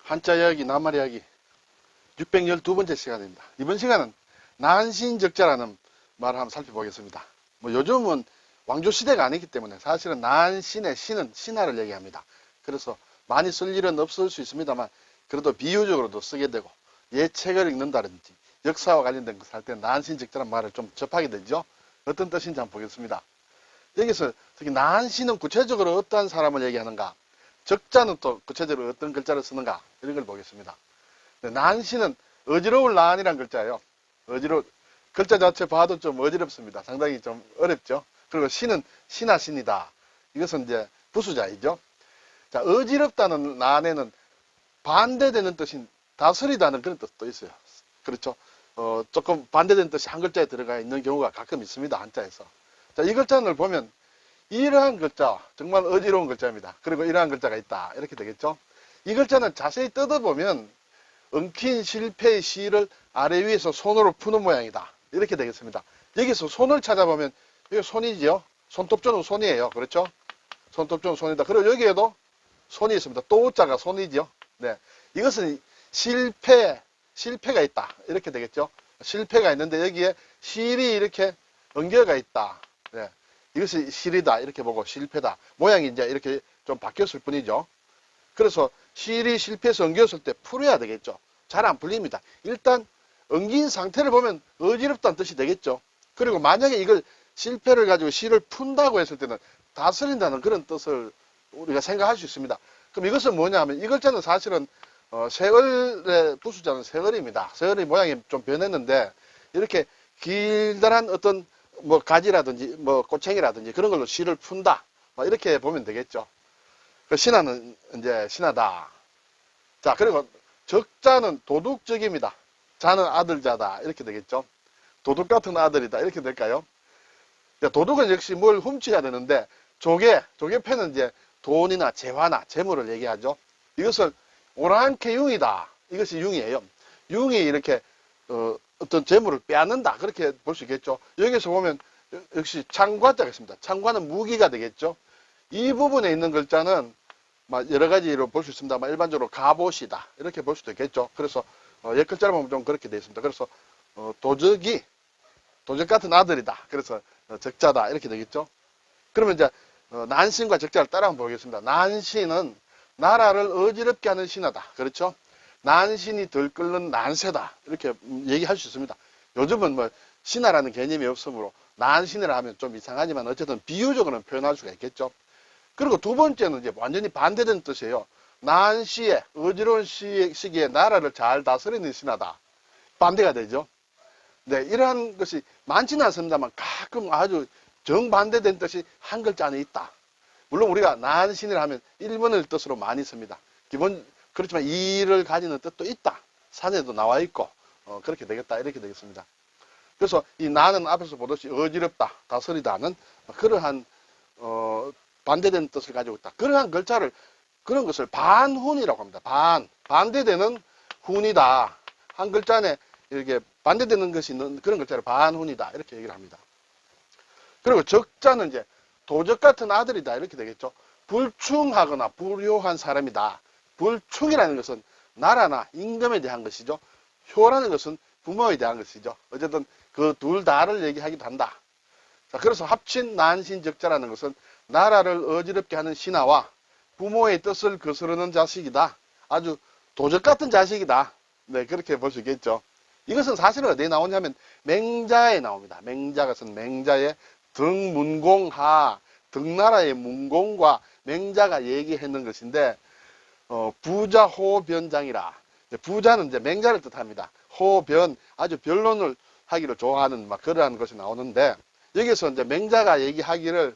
한자 이야기, 낱말 이야기 612번째 시간입니다. 이번 시간은 난신적자라는 말을 한번 살펴보겠습니다. 뭐 요즘은 왕조시대가 아니기 때문에 사실은 난신의 신은 신하를 얘기합니다. 그래서 많이 쓸 일은 없을 수 있습니다만 그래도 비유적으로도 쓰게 되고 예책을 읽는다든지 역사와 관련된 것을 할 때 난신적자라는 말을 좀 접하게 되죠. 어떤 뜻인지 한번 보겠습니다. 여기서 특히 난신은 구체적으로 어떠한 사람을 얘기하는가, 적자는 또 구체적으로 어떤 글자를 쓰는가 이런 걸 보겠습니다. 난신은 어지러울 난이란 글자예요. 글자 자체 봐도 좀 어지럽습니다. 상당히 좀 어렵죠. 그리고 신은 신하신이다. 이것은 이제 부수자이죠. 자, 어지럽다는 난에는 반대되는 뜻인 다스리다는 그런 뜻도 있어요. 그렇죠. 조금 반대되는 뜻이 한 글자에 들어가 있는 경우가 가끔 있습니다. 한자에서. 자, 이 글자를 보면 이러한 글자, 정말 어지러운 글자입니다. 그리고 이러한 글자가 있다. 이렇게 되겠죠. 이 글자는 자세히 뜯어보면 엉킨 실패의 시를 아래 위에서 손으로 푸는 모양이다. 이렇게 되겠습니다. 여기서 손을 찾아보면 이게 손이지요. 손톱조는 손이에요. 그렇죠? 손톱조는 손이다. 그리고 여기에도 손이 있습니다. 또자가 손이죠. 네. 이것은 실패가 있다. 이렇게 되겠죠. 실패가 있는데 여기에 실이 이렇게 엉겨가 있다. 네. 이것이 실이다. 이렇게 보고 실패다. 모양이 이제 이렇게 좀 바뀌었을 뿐이죠. 그래서 실이 실패해서 엉겼을 때 풀어야 되겠죠. 잘 안 풀립니다. 일단 엉긴 상태를 보면 어지럽다는 뜻이 되겠죠. 그리고 만약에 이걸 실패를 가지고 실을 푼다고 했을 때는 다스린다는 그런 뜻을 우리가 생각할 수 있습니다. 그럼 이것은 뭐냐 하면 이 글자는 사실은 세월의 부수자는 세월입니다. 세월의 모양이 좀 변했는데 이렇게 길다란 어떤 뭐 가지라든지 뭐 꼬챙이라든지 그런 걸로 실을 푼다. 이렇게 보면 되겠죠. 그 신하는 이제 신하다. 자, 그리고 적자는 도둑적입니다. 자는 아들자다. 이렇게 되겠죠. 도둑 같은 아들이다. 이렇게 될까요? 도둑은 역시 뭘 훔쳐야 되는데 조개패는 이제 돈이나 재화나 재물을 얘기하죠. 이것을 오랑캐 융이다. 이것이 융이에요. 융이 이렇게 어떤 재물을 빼앗는다. 그렇게 볼 수 있겠죠. 여기서 보면 역시 창과자가 있습니다. 창과는 무기가 되겠죠. 이 부분에 있는 글자는 여러 가지로 볼 수 있습니다만 일반적으로 갑옷이다. 이렇게 볼 수도 있겠죠. 그래서 옛 글자를 보면 좀 그렇게 되어 있습니다. 그래서 도적 같은 아들이다. 그래서 적자다. 이렇게 되겠죠. 그러면 이제 난신과 적자를 따라 한번 보겠습니다. 난신은 나라를 어지럽게 하는 신하다. 그렇죠? 난신이 들끓는 난세다. 이렇게 얘기할 수 있습니다. 요즘은 뭐 신하라는 개념이 없으므로 난신이라 하면 좀 이상하지만 어쨌든 비유적으로는 표현할 수가 있겠죠. 그리고 두 번째는 이제 완전히 반대되는 뜻이에요. 난시에, 어지러운 시기에 나라를 잘 다스리는 신하다. 반대가 되죠. 네, 이러한 것이 많지는 않습니다만 가끔 아주 정반대된 뜻이 한 글자 안에 있다. 물론 우리가 난신이라 하면 일본을 뜻으로 많이 씁니다. 그렇지만 이를 가지는 뜻도 있다. 산에도 나와 있고, 그렇게 되겠다. 이렇게 되겠습니다. 그래서 이 난은 앞에서 보듯이 어지럽다, 다스리다는 그러한, 반대되는 뜻을 가지고 있다. 그런 것을 반훈이라고 합니다. 반대되는 훈이다. 한 글자 안에 이렇게 반대되는 것이 있는 그런 글자를 반훈이다. 이렇게 얘기를 합니다. 그리고 적자는 이제 도적 같은 아들이다. 이렇게 되겠죠. 불충하거나 불효한 사람이다. 불충이라는 것은 나라나 임금에 대한 것이죠. 효라는 것은 부모에 대한 것이죠. 어쨌든 그 둘 다를 얘기하기도 한다. 자, 그래서 합친 난신적자라는 것은 나라를 어지럽게 하는 신하와 부모의 뜻을 거스르는 자식이다. 아주 도적 같은 자식이다. 네, 그렇게 볼 수 있겠죠. 이것은 사실은 어디에 나오냐면 맹자에 나옵니다. 맹자것은 맹자의 등문공하, 등나라의 문공과 맹자가 얘기했는 것인데 부자 호변장이라. 부자는 이제 맹자를 뜻합니다. 호변, 아주 변론을 하기를 좋아하는 그러한 것이 나오는데 여기서 이제 맹자가 얘기하기를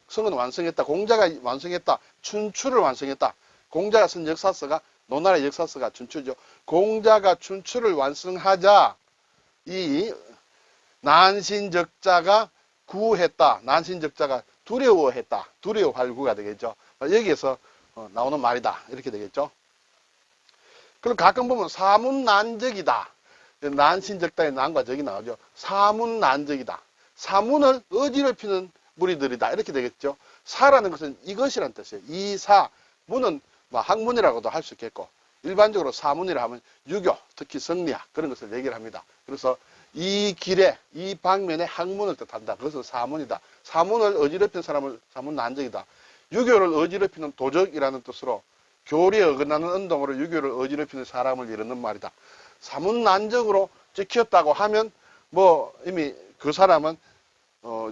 성은 완성했다. 공자가 완성했다. 춘추를 완성했다. 공자가 쓴 역사서가 노나라의 역사서가 춘추죠. 공자가 춘추를 완성하자 이 난신적자가 구했다. 난신적자가 두려워했다. 두려워할구가 되겠죠. 여기에서 나오는 말이다. 이렇게 되겠죠. 그리고 가끔 보면 사문난적이다. 난신적자의 난과 적이 나오죠. 사문난적이다. 사문을 어지럽히는 무리들이다. 이렇게 되겠죠. 사라는 것은 이것이란 뜻이에요. 이사, 문은 뭐 학문이라고도 할 수 있겠고, 일반적으로 사문이라 하면 유교, 특히 성리학 그런 것을 얘기를 합니다. 그래서 이 길에, 이 방면에 학문을 뜻한다. 그것은 사문이다. 사문을 어지럽힌 사람을 사문난적이다. 유교를 어지럽히는 도적이라는 뜻으로 교리에 어긋나는 운동으로 유교를 어지럽히는 사람을 이르는 말이다. 사문난적으로 찍혔다고 하면 뭐 이미 그 사람은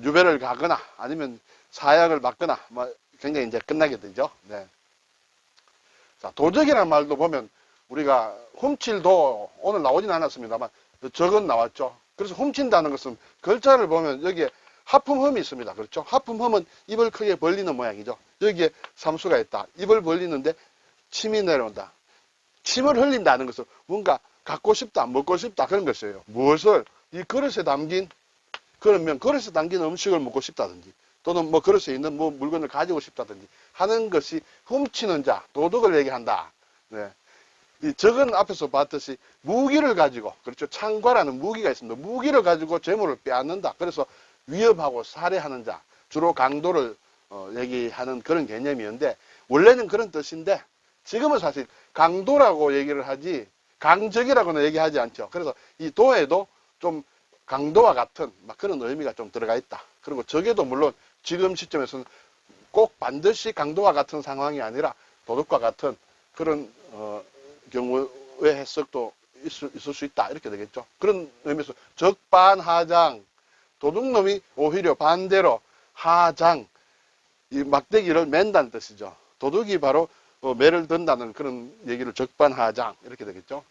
유배를 가거나 아니면 사약을 받거나 뭐 굉장히 이제 끝나게 되죠. 네. 자, 도적이라는 말도 보면 우리가 훔칠도 오늘 나오진 않았습니다만 적은 나왔죠. 그래서 훔친다는 것은 글자를 보면 여기에 하품흠이 있습니다. 그렇죠? 하품흠은 입을 크게 벌리는 모양이죠. 여기에 삼수가 있다. 입을 벌리는데 침이 내려온다. 침을 흘린다는 것은 뭔가 갖고 싶다, 먹고 싶다 그런 것이에요. 무엇을 이 그릇에 담긴 그러면 그릇에 담긴 음식을 먹고 싶다든지 또는 뭐 그릇에 있는 뭐 물건을 가지고 싶다든지 하는 것이 훔치는 자, 도둑을 얘기한다. 네. 이 적은 앞에서 봤듯이 무기를 가지고, 그렇죠. 창과라는 무기가 있습니다. 무기를 가지고 재물을 빼앗는다. 그래서 위협하고 살해하는 자, 주로 강도를 얘기하는 그런 개념이었는데, 원래는 그런 뜻인데, 지금은 사실 강도라고 얘기를 하지, 강적이라고는 얘기하지 않죠. 그래서 이 도에도 좀 강도와 같은 막 그런 의미가 좀 들어가 있다. 그리고 적에도 물론 지금 시점에서는 꼭 반드시 강도와 같은 상황이 아니라 도둑과 같은 그런 경우의 해석도 있을 수 있다. 이렇게 되겠죠. 그런 의미에서 적반하장, 도둑놈이 오히려 반대로 하장, 이 막대기를 맨다는 뜻이죠. 도둑이 바로 매를 든다는 그런 얘기를 적반하장 이렇게 되겠죠.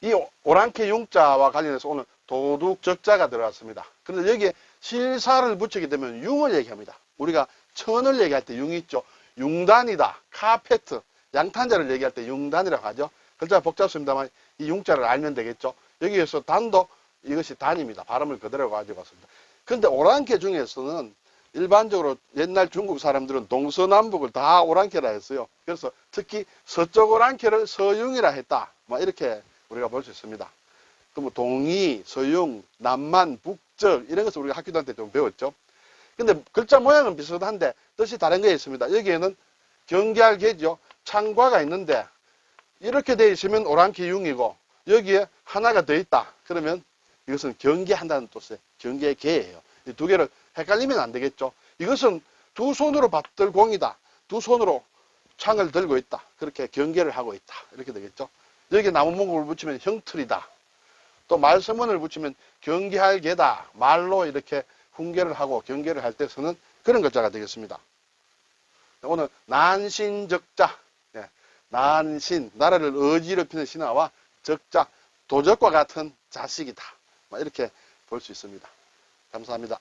이 오랑캐 융자와 관련해서 오늘 도둑 적자가 들어갔습니다. 그런데 여기에 실사를 붙이게 되면 융을 얘기합니다. 우리가 천을 얘기할 때 융이 있죠. 융단이다, 카페트, 양탄자를 얘기할 때 융단이라고 하죠. 글자가 복잡습니다만 이 융자를 알면 되겠죠. 여기에서 단도 이것이 단입니다. 발음을 그대로 가지고 왔습니다. 그런데 오랑캐 중에서는 일반적으로 옛날 중국 사람들은 동서남북을 다 오랑캐라 했어요. 그래서 특히 서쪽 오랑캐를 서융이라 했다. 뭐 이렇게 우리가 볼 수 있습니다. 그럼 동이, 서융, 남만, 북적 이런 것을 우리가 학교 다닐 때 좀 배웠죠. 근데 글자 모양은 비슷한데 뜻이 다른 게 있습니다. 여기에는 경계할 개죠. 창과가 있는데 이렇게 되어 있으면 오랑캐 융이고 여기에 하나가 더 있다. 그러면 이것은 경계한다는 뜻의 경계의 개예요. 이 두 개를 헷갈리면 안 되겠죠. 이것은 두 손으로 받들 공이다. 두 손으로 창을 들고 있다. 그렇게 경계를 하고 있다. 이렇게 되겠죠. 여기 나무목을 붙이면 형틀이다. 또 말서문을 붙이면 경계할 개다. 말로 이렇게 훈계를 하고 경계를 할 때 쓰는 그런 글자가 되겠습니다. 오늘 난신적자, 난신, 나라를 어지럽히는 신하와 적자, 도적과 같은 자식이다. 이렇게 볼 수 있습니다. 감사합니다.